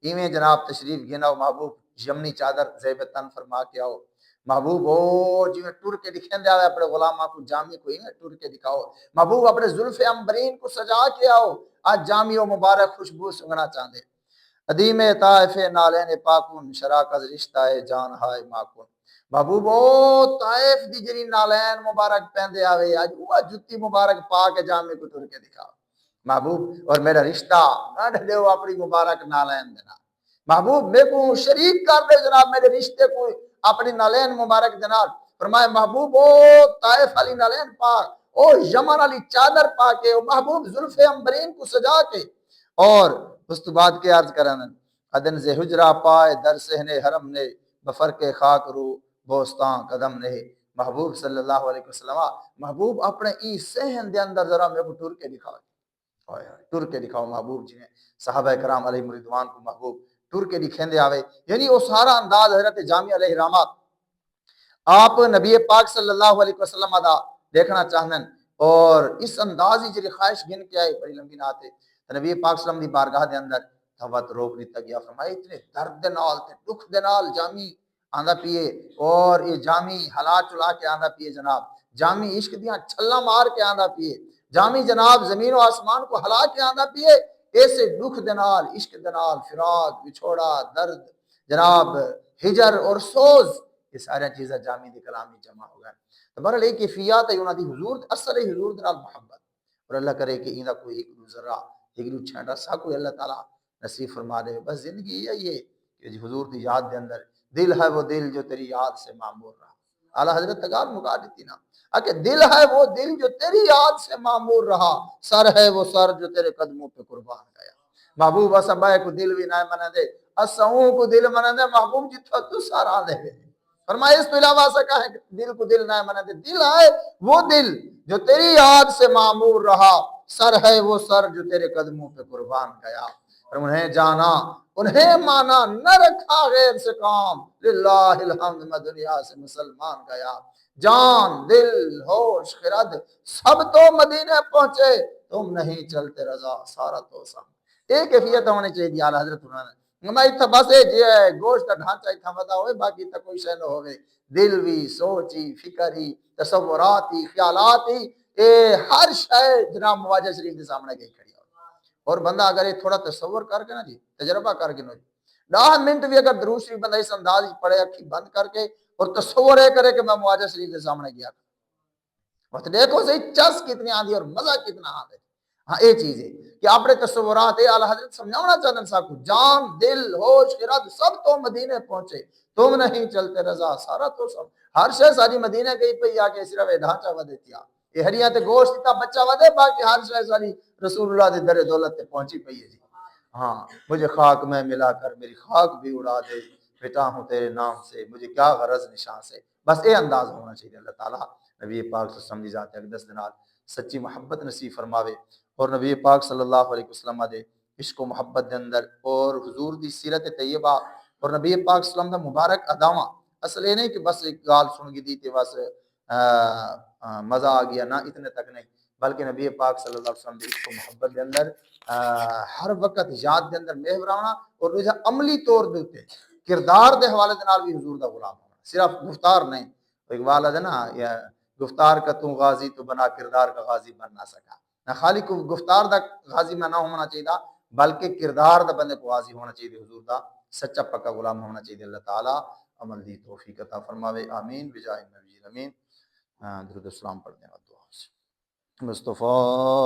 ایویں جناب تشریف گھناؤ محبوب یمنی چادر زیب تن فرما کے آؤ محبوب ہو جی میں ٹر کے دکھیں دے آئے اپنے غلامہ کو جامی کو ایویں ٹر کے دکھاؤ محبوب اپنے زلف امبرین کو سجا کے آؤ آج جامی و مبارک خوشبو سنگنا چاندے ادیم طائف نالین پاکون شراکت رشتہ جان ہائے ماکون محبوب او طائف دی جری نالین مبارک پہندے آوے آج وہ جتی مبارک پا کے جامی کو ٹر کے دکھاؤ محبوب اور میرا رشتہ نہ ڈھلے ہو اپنی مبارک نالین دینا محبوب میں کو شریک کر دے جناب میرے رشتے کو اپنی نالین مبارک جناب فرمائے محبوب او طائف علی نالین پاک او یمن علی چادر پا کے او محبوب زلف امبرین کو سجا کے اور اس تو بعد کے عرض کرنا ادن سے حجرہ پائے در سہنے حرم نے بفر کے خاک رو بوستان قدم نے محبوب صلی اللہ علیہ وسلم محبوب اپنے ای سہن دے اندر ذرا میں کو ٹر کے دکھاؤ ٹر کے دکھاؤ محبوب جی نے صحابہ کرام علیہ مردوان کو محبوب ٹر کے دکھیں دے آوے یعنی وہ سارا انداز حضرت جامع علیہ رحمات آپ نبی پاک صلی اللہ علیہ وسلم ادا دیکھنا چاہنن اور اس انداز ہی جری خواہش گن کے آئے بڑی لمبی نہ آتے نبی پاک صلی اللہ علیہ وسلم دی بارگاہ دے اندر تھوت روک دیتا گیا فرمائے اتنے درد نال تے دکھ دے نال جامی آندہ پیے اور یہ جامی ہلا چلا کے آندہ پیے جناب جامی عشق دیاں چھلا مار کے آندہ پیے جامی جناب زمین و آسمان کو ہلا کے آندہ پیے ایسے دکھ دنال عشق دنال فراق بچھوڑا درد جناب ہجر اور سوز یہ سارے چیزیں جامی دی کلامی جمع ہو گئے تو برحال ایک کیفیات ہے انہاں دی حضور اثر حضور دنال محبت اور اللہ کرے کہ ایندہ کوئی ایک دو ذرہ ایک دو چھینٹا سا کوئی اللہ تعالیٰ نصیب فرما دے بس زندگی یہ کہ حضور دی یاد دے اندر دل ہے وہ دل جو تیری یاد سے معمور رہا اعلیٰ حضرت تگار مکا دیتی نا کہ دل ہے وہ دل جو تیری یاد سے معمور رہا سر ہے وہ سر جو تیرے قدموں پہ قربان گیا محبوب اسبائے کو دل بھی نہ منے دے اسعوں کو دل منے دے محبوب جتھا تو سارا دے فرمائے اس تو علاوہ سکا ہے دل کو دل نہ منے دے دل ہے وہ دل جو تیری یاد سے معمور رہا سر ہے وہ سر جو تیرے قدموں پہ قربان گیا اور انہیں جانا انہیں مانا نہ رکھا غیر سے کام للہ الحمد میں دنیا سے مسلمان گیا جان دل ہوش خرد سب تو مدینے پہنچے تم نہیں چلتے رضا سارا تو سب ایک کیفیت ہونے چاہیے اعلیٰ حضرت انہوں نے میں اتھا بس جی گوشت کا ڈھانچہ اتھا بتا ہوئے باقی تا کوئی شے نہ ہوئے دل بھی سوچی فکری تصوراتی خیالاتی ہر شے جناب مواجہ شریف کے سامنے گئی کھڑی اور بندہ اگر یہ تھوڑا تصور کر کے نا جی تجربہ کر کے نا جی 10 منٹ بھی اگر درود شریف بندہ اس انداز پڑھے اکھی بند کر کے اور تصور یہ کرے کہ میں مواجہ شریف کے سامنے گیا وقت دیکھو صحیح چس کتنی آندھی اور مزہ کتنا آندھے ہاں یہ چیز ہے کہ اپنے تصورات اعلیٰ حضرت سمجھاونا چاہتے صاحب کو جان دل ہوش خرد سب تو مدینے پہنچے تم نہیں چلتے رضا سارا تو سب ہر شے ساری مدینے گئی پہ یا کہ صرف ڈھانچہ ودیتیا یہ ہریاں تے گوشت تا بچہ ودے باقی ہر شے ساری رسول اللہ دے در دولت تے پہنچی پئی ہے جی ہاں مجھے خاک میں ملا کر میری خاک بھی اڑا دے پٹا ہوں تیرے نام سے مجھے کیا غرض نشان سے بس اے انداز ہونا چاہیے اللہ تعالیٰ نبی پاک صلی اللہ علیہ وسلم دی ذات اقدس دنال سچی محبت نصیب فرماوے اور نبی پاک صلی اللہ علیہ وسلم دے عشق و محبت دے اندر اور حضور دی سیرت طیبہ اور نبی پاک صلی اللہ علیہ وسلم دا مبارک ادامہ اصل یہ نہیں کہ بس ایک گال سن گی دی تے بس مزہ آ گیا نہ اتنے تک نہیں بلکہ نبی پاک صلی اللہ علیہ وسلم دی عشق و محبت دے اندر ہر وقت یاد دے اندر محورانا اور رجا عملی طور دیتے کردار دے حوالے دے نال بھی حضور دا غلام ہونا صرف گفتار نہیں اقبال ہے نا یا گفتار کا تو غازی تو بنا کردار کا غازی بن نہ سکا نہ خالی کو گفتار دا غازی میں نہ ہونا چاہیے بلکہ کردار دا بندے کو غازی ہونا چاہیے حضور دا سچا پکا غلام ہونا چاہیے اللہ تعالیٰ عمل دی توفیق عطا فرماوے آمین بجائے نبی امین درود السلام پڑھنے اور دعا سے مصطفیٰ